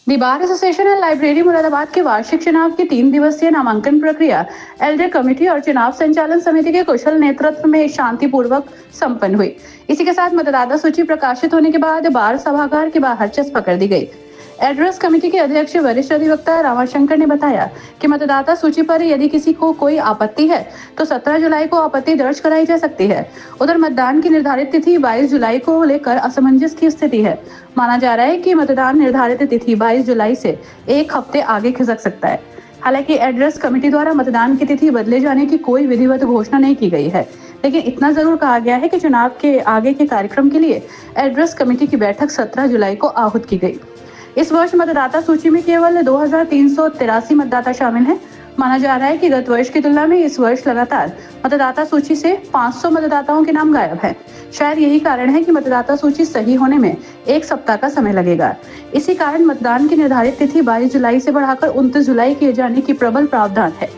The bar association and library Moradabad के वार्षिक चुनाव की 3 दिवसीय नामांकन प्रक्रिया एल्डर कमेटी और चुनाव संचालन समिति के कुशल नेतृत्व में शांतिपूर्वक संपन्न हुई। इसी के साथ मतदाता सूची प्रकाशित होने के बाद बार सभागार के बाहर चस्पा कर दी गई। एड्रेस कमेटी के अध्यक्ष वरिष्ठ अधिवक्ता रामाशंकर ने बताया कि मतदाता सूची पर यदि किसी को कोई आपत्ति है तो 17 जुलाई को आपत्ति दर्ज कराई जा सकती है। उधर मतदान की निर्धारित तिथि 22 जुलाई को लेकर असमंजस की स्थिति है। माना जा रहा है कि मतदान निर्धारित तिथि 22 जुलाई से एक हफ्ते आगे खिसक सकता है। हालांकि एड्रेस कमेटी द्वारा मतदान की तिथि बदले जाने की कोई विधिवत घोषणा नहीं की गई है, लेकिन इतना जरूर कहा गया है कि चुनाव के आगे के कार्यक्रम के लिए एड्रेस कमेटी की बैठक 17 जुलाई को आहूत की गई। इस वर्ष मतदाता सूची में केवल 2383 मतदाता शामिल हैं। माना जा रहा है कि गत वर्ष की तुलना में इस वर्ष लगातार मतदाता सूची से 500 मतदाताओं के नाम गायब हैं। शायद यही कारण है कि मतदाता सूची सही होने में एक सप्ताह का समय लगेगा। इसी कारण मतदान की निर्धारित तिथि 22 जुलाई से बढ़ाकर 29 जुलाई किए जाने की प्रबल प्रावधान है।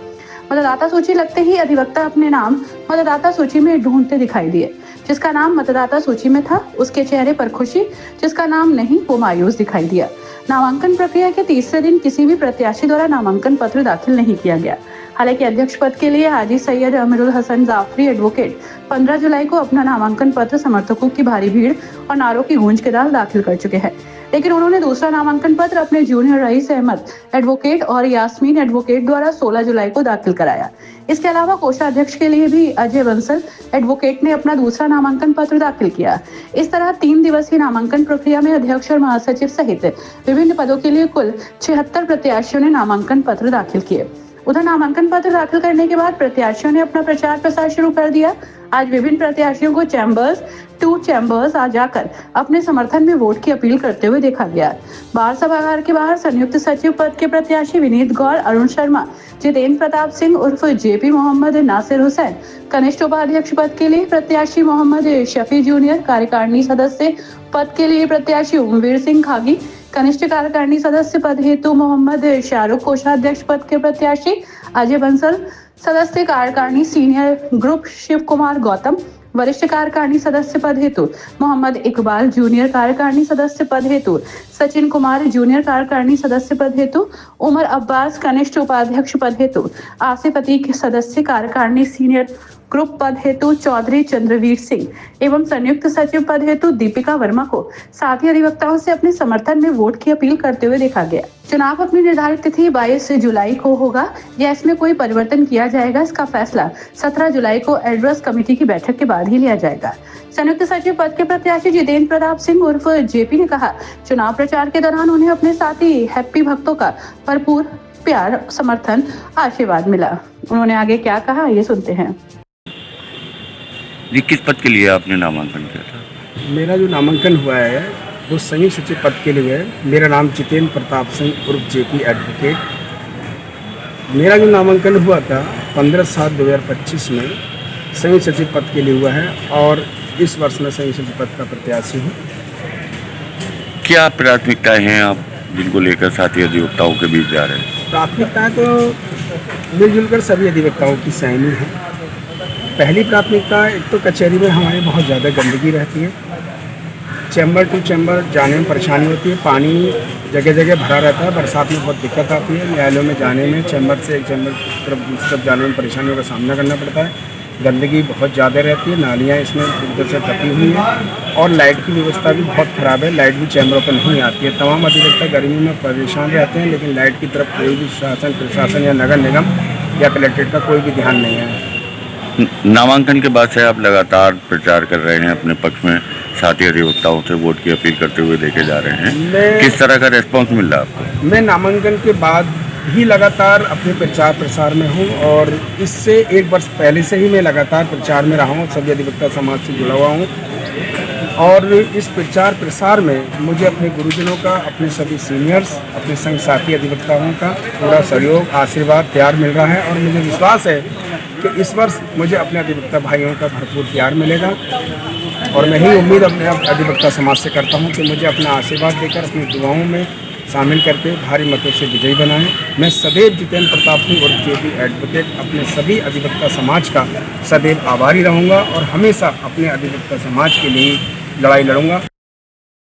मतदाता सूची लगते ही अधिवक्ता अपने नाम मतदाता सूची में ढूंढते दिखाई दिए। जिसका नाम मतदाता सूची में था उसके चेहरे पर खुशी, जिसका नाम नहीं वो मायूस दिखाई दिया। नामांकन प्रक्रिया के तीसरे दिन किसी भी प्रत्याशी द्वारा नामांकन पत्र दाखिल नहीं किया गया। हालांकि अध्यक्ष पद के लिए हाजी सैयद अमीरुल हसन जाफरी एडवोकेट 15 जुलाई को अपना नामांकन पत्र समर्थकों की भारी भीड़ और नारों की गूंज के साथ दाखिल कर चुके हैं, लेकिन उन्होंने दूसरा नामांकन पत्र अपने जूनियर रईस अहमद एडवोकेट और यास्मीन एडवोकेट द्वारा 16 जुलाई को दाखिल कराया। इसके अलावा कोषाध्यक्ष के लिए भी अजय बंसल एडवोकेट ने अपना दूसरा नामांकन पत्र दाखिल किया। इस तरह 3 दिवसीय नामांकन प्रक्रिया में अध्यक्ष और महासचिव सहित विभिन्न पदों के लिए कुल 76 प्रत्याशियों ने नामांकन पत्र दाखिल किए। उधर नामांकन पत्र दाखिल करने के बाद प्रत्याशियों ने अपना प्रचार प्रसार शुरू कर दिया। आज विभिन्न प्रत्याशियों को चैम्बर्स आ जाकर अपने समर्थन में वोट की अपील करते हुए देखा गया। बार सभागार के बाहर संयुक्त सचिव पद के प्रत्याशी विनीत गौर, अरुण शर्मा, जितेंद्र प्रताप सिंह उर्फ जेपी मोहम्मद, नासिर हुसैन, कनिष्ठ उपाध्यक्ष पद के लिए प्रत्याशी मोहम्मद शफी जूनियर, कार्यकारिणी सदस्य पद के लिए प्रत्याशी ओमवीर सिंह खागी, कनिष्ठ कार्यकारिणी सदस्य पद हेतु मोहम्मद शाहरुख, कोषाध्यक्ष पद के प्रत्याशी अजय बंसल, सदस्य कार्यकारिणी सीनियर ग्रुप शिव कुमार गौतम, वरिष्ठ कार्यकारिणी सदस्य पद हेतु मोहम्मद इकबाल, जूनियर कार्यकारिणी सदस्य पद हेतु सचिन कुमार, जूनियर कार्यकारिणी सदस्य पद हेतु उमर अब्बास, कनिष्ठ उपाध्यक्ष पद हेतु आसिफ अतीक, सदस्य कार्यकारिणी सीनियर ग्रुप पद हेतु चौधरी चंद्रवीर सिंह एवं संयुक्त सचिव पद हेतु दीपिका वर्मा को साथी अधिवक्ताओं से अपने समर्थन में वोट की अपील करते हुए देखा गया। चुनाव अपनी निर्धारित तिथि 22 जुलाई को होगा या इसमें कोई परिवर्तन किया जाएगा, इसका फैसला 17 जुलाई को एड्रेस कमेटी की बैठक के बाद ही लिया जाएगा। संयुक्त सचिव पद के प्रत्याशी जितेंद्र प्रताप सिंह उर्फ जेपी ने कहा, चुनाव प्रचार के दौरान उन्हें अपने साथी हैप्पी भक्तों का भरपूर प्यार, समर्थन, आशीर्वाद मिला। उन्होंने आगे क्या कहा, ये सुनते हैं। जी, किस पद के लिए आपने नामांकन किया था? मेरा जो नामांकन हुआ है वो संयुक्त सचिव पद के लिए है। मेरा नाम जितेंद्र प्रताप सिंह उर्फ जेपी एडवोकेट। मेरा जो नामांकन हुआ था 15/7/2025 में संयुक्त सचिव पद के लिए हुआ है और इस वर्ष में संयुक्त सचिव पद का प्रत्याशी हूँ। क्या प्राथमिकताएं हैं आप जिनको लेकर साथी अधिवक्ताओं के बीच जा रहे हैं? प्राथमिकताएँ तो मिलजुल कर सभी अधिवक्ताओं की सहनी है। पहली प्राथमिकता, एक तो कचहरी में हमारे बहुत ज़्यादा गंदगी रहती है, चैम्बर टू चैम्बर जाने में परेशानी होती है, पानी जगह जगह भरा रहता है, बरसात में बहुत दिक्कत आती है, न्यायालयों में जाने में चैम्बर से एक चैम्बर की तरफ दूसरी तरफ जाने में परेशानियों का सामना करना पड़ता है। गंदगी बहुत ज़्यादा रहती है, नालियाँ इसमें उधर से कटी हुई हैं और लाइट की व्यवस्था भी बहुत ख़राब है। लाइट भी चैम्बरों पर नहीं आती है। तमाम अधिवक्ता गर्मी में परेशान रहते हैं, लेकिन लाइट की तरफ कोई भी शासन, प्रशासन या नगर निगम या कलेक्ट्रेट का कोई भी ध्यान नहीं है। नामांकन के बाद से आप लगातार प्रचार कर रहे हैं, अपने पक्ष में साथी अधिवक्ताओं से वोट की अपील करते हुए देखे जा रहे हैं। किस तरह का रेस्पॉन्स मिल रहा है आपको? मैं नामांकन के बाद ही लगातार अपने प्रचार प्रसार में हूँ और इससे 1 वर्ष पहले से ही मैं लगातार प्रचार में रहा हूँ, सभी अधिवक्ता समाज से जुड़ा हुआ हूँ और इस प्रचार प्रसार में मुझे अपने गुरुजनों का, अपने सभी सीनियर्स, अपने संग साथी अधिवक्ताओं का पूरा सहयोग, आशीर्वाद, प्यार मिल रहा है और मुझे विश्वास है कि इस वर्ष मुझे अपने अधिवक्ता भाइयों का भरपूर प्यार मिलेगा और मैं ही उम्मीद अपने अधिवक्ता समाज से करता हूं कि मुझे अपना आशीर्वाद देकर अपनी दुआओं में शामिल करके भारी मतों से विजयी बनाएं। मैं सदैव जितेंद्र प्रताप सिंह और जेपी एडवोकेट अपने सभी अधिवक्ता समाज का सदैव आभारी रहूँगा और हमेशा अपने अधिवक्ता समाज के लिए लड़ाई लड़ूंगा।